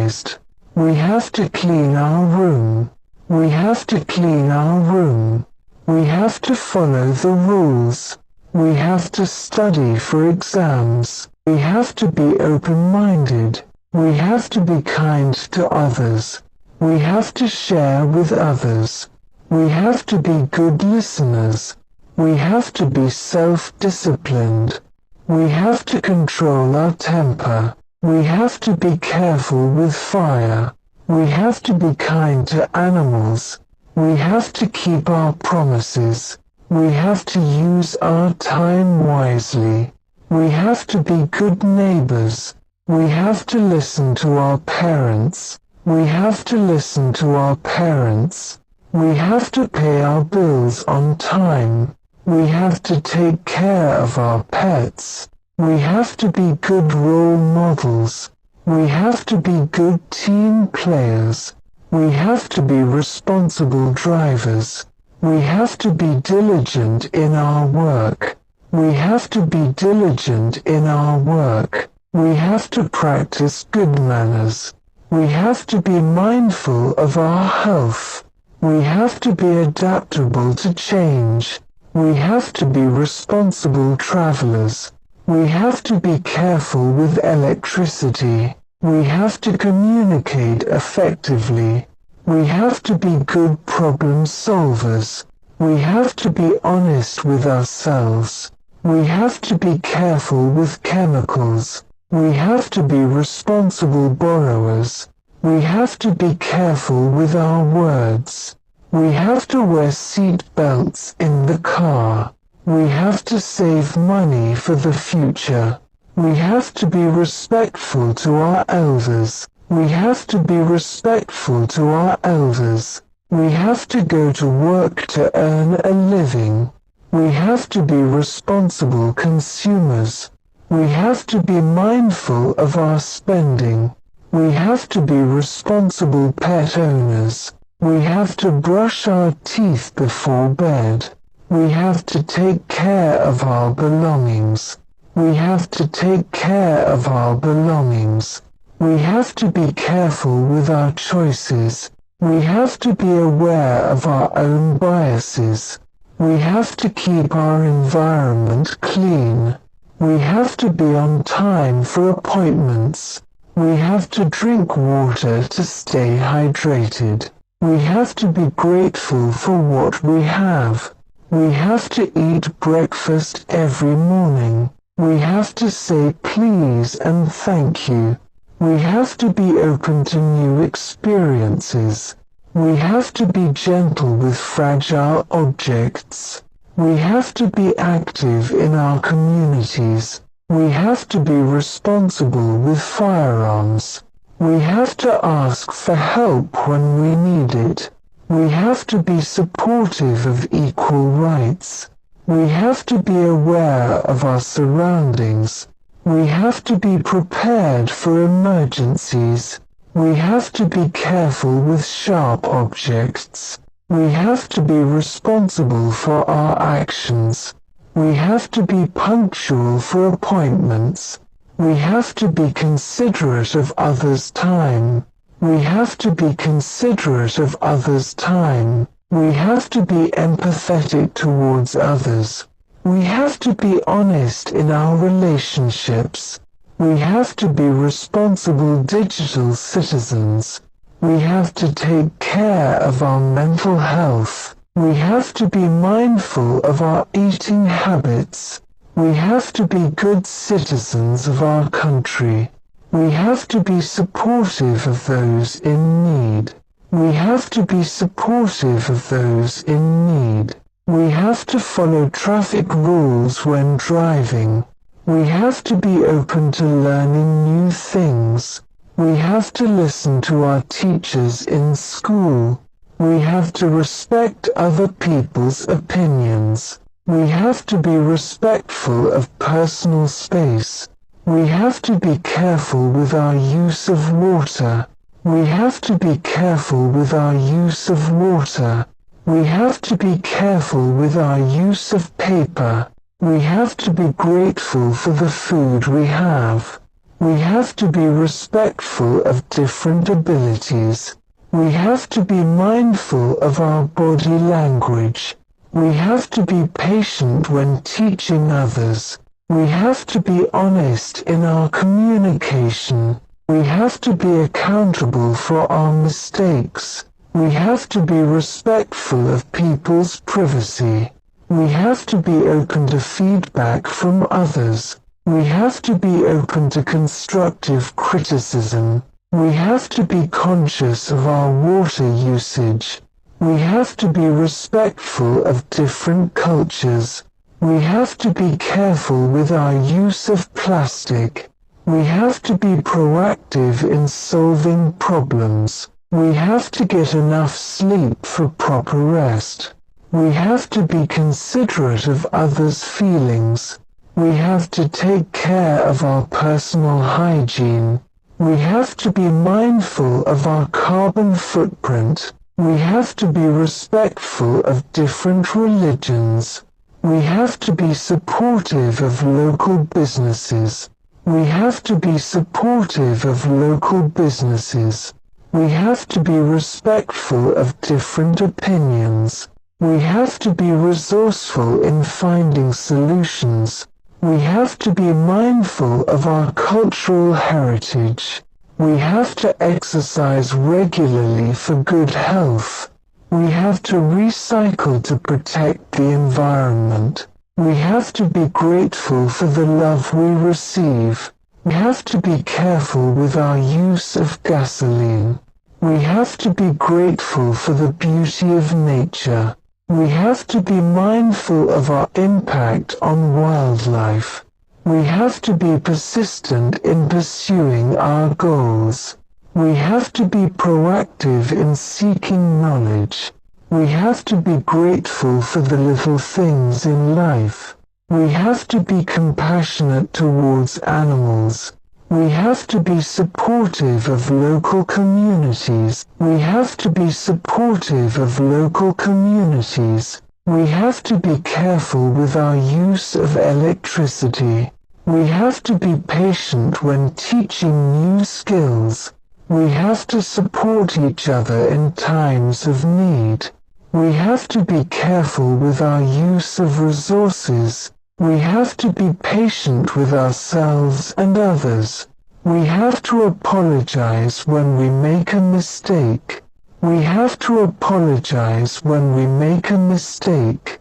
organized. We have to clean our room. We have to clean our room. We have to follow the rules. We have to study for exams. We have to be open-minded. We have to be kind to others. We have to share with others. We have to be good listeners. We have to be self-disciplined. We have to control our temper. We have to be careful with fire. We have to be kind to animals. We have to keep our promises. We have to use our time wisely. We have to be good neighbors. We have to listen to our parents. We have to listen to our parents. We have to pay our bills on time. We have to take care of our pets. We have to be good role models. We have to be good team players. We have to be responsible drivers. We have to be diligent in our work. We have to be diligent in our work. We have to practice good manners. We have to be mindful of our health. We have to be adaptable to change. We have to be responsible travelers. We have to be careful with electricity. We have to communicate effectively. We have to be good problem solvers. We have to be honest with ourselves. We have to be careful with chemicals. We have to be responsible borrowers. We have to be careful with our words. We have to wear seat belts in the car. We have to save money for the future. We have to be respectful to our elders. We have to be respectful to our elders. We have to go to work to earn a living. We have to be responsible consumers. We have to be mindful of our spending. We have to be responsible pet owners. We have to brush our teeth before bed. We have to take care of our belongings. We have to take care of our belongings. We have to be careful with our choices. We have to be aware of our own biases. We have to keep our environment clean. We have to be on time for appointments. We have to drink water to stay hydrated. We have to be grateful for what we have. We have to eat breakfast every morning. We have to say please and thank you. We have to be open to new experiences. We have to be gentle with fragile objects. We have to be active in our communities. We have to be responsible with firearms. We have to ask for help when we need it. We have to be supportive of equal rights. We have to be aware of our surroundings. We have to be prepared for emergencies. We have to be careful with sharp objects. We have to be responsible for our actions. We have to be punctual for appointments. We have to be considerate of others' time. We have to be considerate of others' time. We have to be empathetic towards others. We have to be honest in our relationships. We have to be responsible digital citizens. We have to take care of our mental health. We have to be mindful of our eating habits. We have to be good citizens of our country. We have to be supportive of those in need. We have to be supportive of those in need. We have to follow traffic rules when driving. We have to be open to learning new things. We have to listen to our teachers in school. We have to respect other people's opinions. We have to be respectful of personal space. We have to be careful with our use of water. We have to be careful with our use of water. We have to be careful with our use of paper. We have to be grateful for the food we have. We have to be respectful of different abilities. We have to be mindful of our body language. We have to be patient when teaching others. We have to be honest in our communication. We have to be accountable for our mistakes. We have to be respectful of people's privacy. We have to be open to feedback from others. We have to be open to constructive criticism. We have to be conscious of our water usage. We have to be respectful of different cultures. We have to be careful with our use of plastic. We have to be proactive in solving problems. We have to get enough sleep for proper rest. We have to be considerate of others' feelings. We have to take care of our personal hygiene. We have to be mindful of our carbon footprint. We have to be respectful of different religions. We have to be supportive of local businesses. We have to be supportive of local businesses. We have to be respectful of different opinions. We have to be resourceful in finding solutions. We have to be mindful of our cultural heritage. We have to exercise regularly for good health. We have to recycle to protect the environment. We have to be grateful for the love we receive. We have to be careful with our use of gasoline. We have to be grateful for the beauty of nature. We have to be mindful of our impact on wildlife. We have to be persistent in pursuing our goals. We have to be proactive in seeking knowledge. We have to be grateful for the little things in life. We have to be compassionate towards animals. We have to be supportive of local communities. We have to be supportive of local communities. We have to be careful with our use of electricity. We have to be patient when teaching new skills. We have to support each other in times of need. We have to be careful with our use of resources. We have to be patient with ourselves and others. We have to apologize when we make a mistake. We have to apologize when we make a mistake.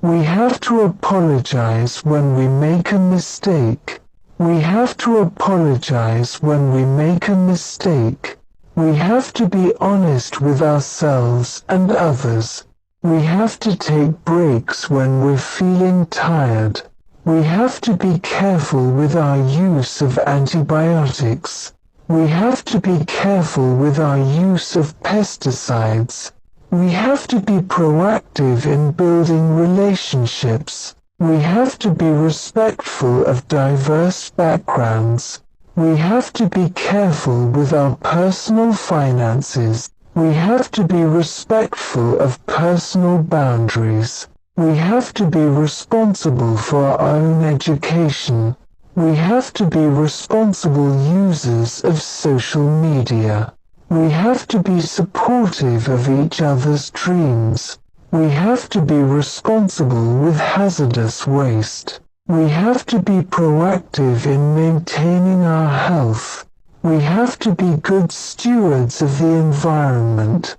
We have to apologize when we make a mistake. We have to apologize when we make a mistake. We have to be honest with ourselves and others. We have to take breaks when we're feeling tired. We have to be careful with our use of antibiotics. We have to be careful with our use of pesticides. We have to be proactive in building relationships. We have to be respectful of diverse backgrounds. We have to be careful with our personal finances. We have to be respectful of personal boundaries. We have to be responsible for our own education. We have to be responsible users of social media. We have to be supportive of each other's dreams. We have to be responsible with hazardous waste. We have to be proactive in maintaining our health. We have to be good stewards of the environment.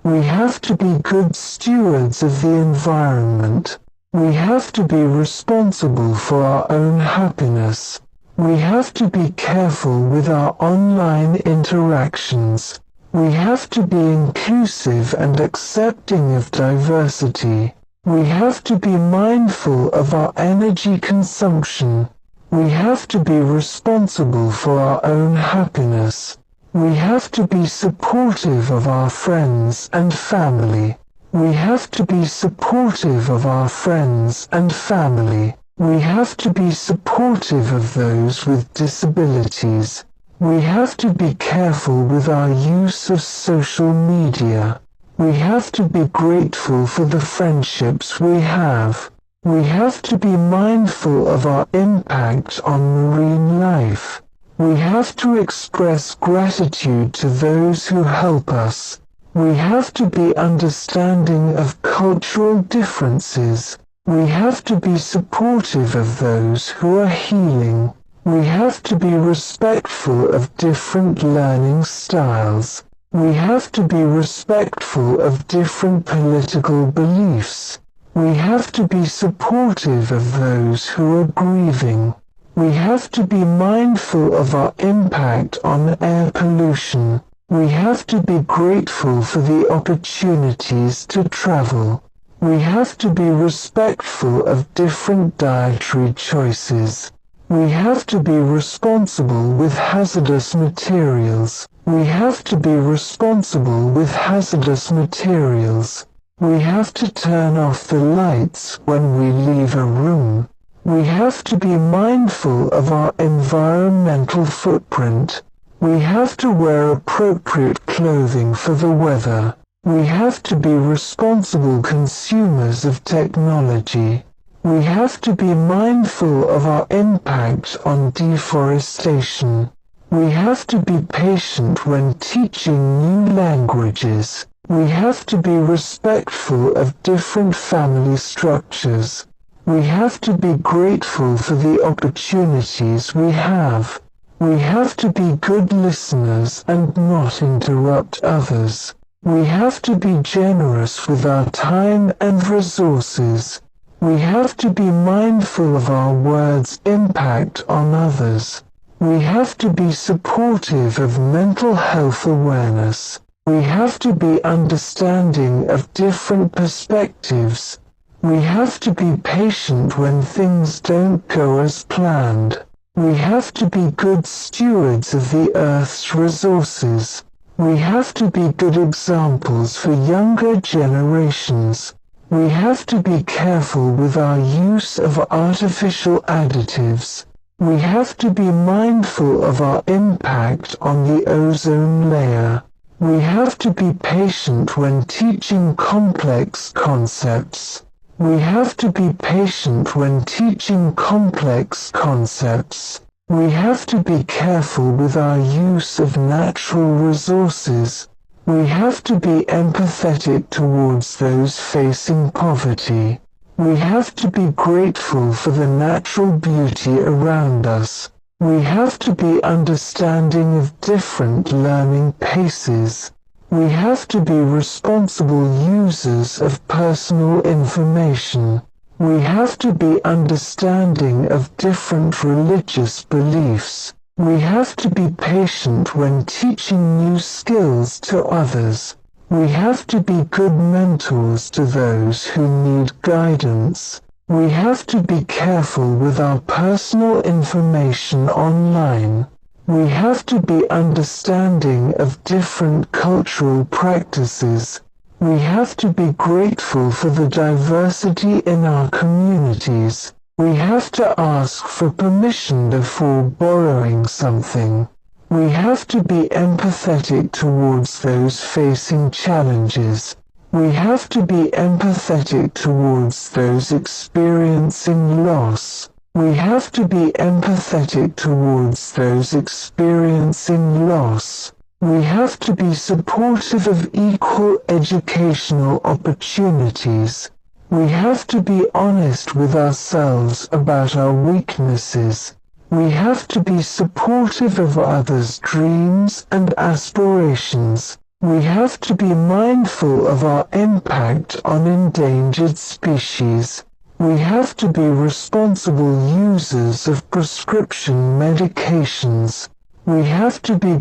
We have to be good stewards of the environment. We have to be responsible for our own happiness. We have to be careful with our online interactions. We have to be inclusive and accepting of diversity. We have to be mindful of our energy consumption. We have to be responsible for our own happiness. We have to be supportive of our friends and family. We have to be supportive of our friends and family. We have to be supportive of those with disabilities. We have to be careful with our use of social media. We have to be grateful for the friendships we have. We have to be mindful of our impact on marine life. We have to express gratitude to those who help us. We have to be understanding of cultural differences. We have to be supportive of those who are healing. We have to be respectful of different learning styles. We have to be respectful of different political beliefs. We have to be supportive of those who are grieving. We have to be mindful of our impact on air pollution. We have to be grateful for the opportunities to travel. We have to be respectful of different dietary choices. We have to be responsible with hazardous materials. We have to be responsible with hazardous materials. We have to turn off the lights when we leave a room. We have to be mindful of our environmental footprint. We have to wear appropriate clothing for the weather. We have to be responsible consumers of technology. We have to be mindful of our impact on deforestation. We have to be patient when teaching new languages. We have to be respectful of different family structures. We have to be grateful for the opportunities we have. We have to be good listeners and not interrupt others. We have to be generous with our time and resources. We have to be mindful of our words' impact on others. We have to be supportive of mental health awareness. We have to be understanding of different perspectives. We have to be patient when things don't go as planned. We have to be good stewards of the Earth's resources. We have to be good examples for younger generations. We have to be careful with our use of artificial additives. We have to be mindful of our impact on the ozone layer. We have to be patient when teaching complex concepts. We have to be patient when teaching complex concepts. We have to be careful with our use of natural resources. We have to be empathetic towards those facing poverty. We have to be grateful for the natural beauty around us. We have to be understanding of different learning paces. We have to be responsible users of personal information. We have to be understanding of different religious beliefs. We have to be patient when teaching new skills to others. We have to be good mentors to those who need guidance. We have to be careful with our personal information online. We have to be understanding of different cultural practices. We have to be grateful for the diversity in our communities. We have to ask for permission before borrowing something. We have to be empathetic towards those facing challenges. We have to be empathetic towards those experiencing loss. We have to be empathetic towards those experiencing loss. We have to be supportive of equal educational opportunities. We have to be honest with ourselves about our weaknesses. We have to be supportive of others' dreams and aspirations. We have to be mindful of our impact on endangered species. We have to be responsible users of prescription medications. We have to be